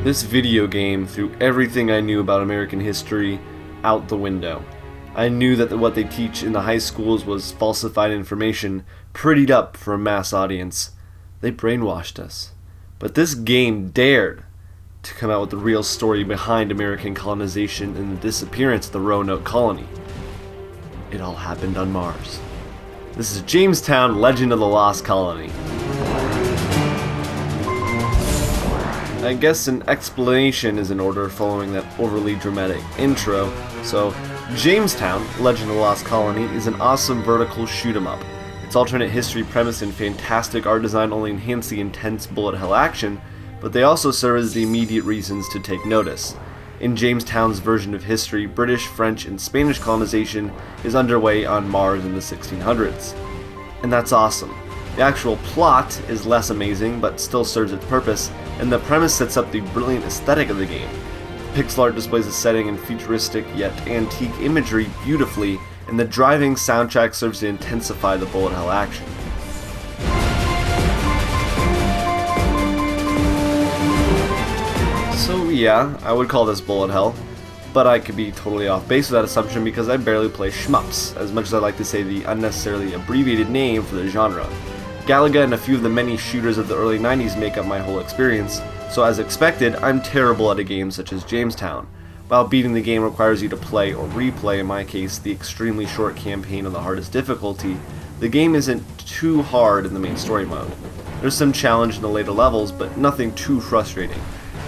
This video game threw everything I knew about American history out the window. I knew that what they teach in the high schools was falsified information prettied up for a mass audience. They brainwashed us. But this game dared to come out with the real story behind American colonization and the disappearance of the Roanoke colony. It all happened on Mars. This is Jamestown, Legend of the Lost Colony. I guess an explanation is in order following that overly dramatic intro. So, Jamestown, Legend of the Lost Colony is an awesome vertical shoot-'em-up. Its alternate history premise and fantastic art design only enhance the intense bullet hell action, but they also serve as the immediate reasons to take notice. In Jamestown's version of history, British, French, and Spanish colonization is underway on Mars in the 1600s. And that's awesome. The actual plot is less amazing, but still serves its purpose, and the premise sets up the brilliant aesthetic of the game. Pixel art displays the setting and futuristic yet antique imagery beautifully, and the driving soundtrack serves to intensify the bullet hell action. So yeah, I would call this bullet hell, but I could be totally off base with that assumption because I barely play shmups, as much as I like to say the unnecessarily abbreviated name for the genre. Galaga and a few of the many shooters of the early 90s make up my whole experience, so as expected, I'm terrible at a game such as Jamestown. While beating the game requires you to play, or replay in my case, the extremely short campaign on the hardest difficulty, the game isn't too hard in the main story mode. There's some challenge in the later levels, but nothing too frustrating.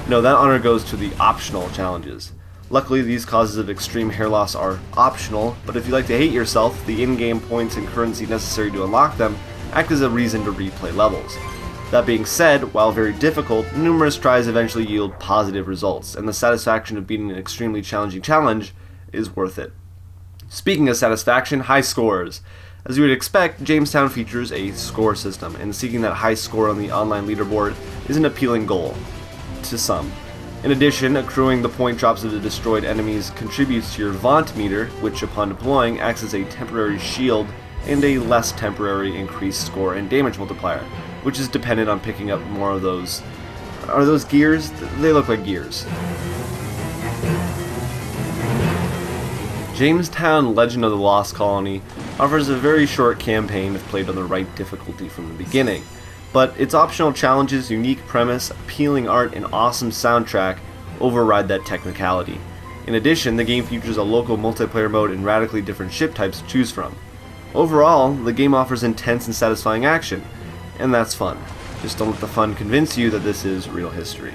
No, that honor goes to the optional challenges. Luckily, these causes of extreme hair loss are optional, but if you like to hate yourself, the in-game points and currency necessary to unlock them act as a reason to replay levels. That being said, while very difficult, numerous tries eventually yield positive results, and the satisfaction of beating an extremely challenging challenge is worth it. Speaking of satisfaction, high scores. As you would expect, Jamestown features a score system, and seeking that high score on the online leaderboard is an appealing goal to some. In addition, accruing the point drops of the destroyed enemies contributes to your Vaunt meter, which upon deploying acts as a temporary shield and a less temporary increased score and damage multiplier, which is dependent on picking up more of those. Are those gears? They look like gears. Jamestown Legend of the Lost Colony offers a very short campaign if played on the right difficulty from the beginning, but its optional challenges, unique premise, appealing art, and awesome soundtrack override that technicality. In addition, the game features a local multiplayer mode and radically different ship types to choose from. Overall, the game offers intense and satisfying action, and that's fun. Just don't let the fun convince you that this is real history.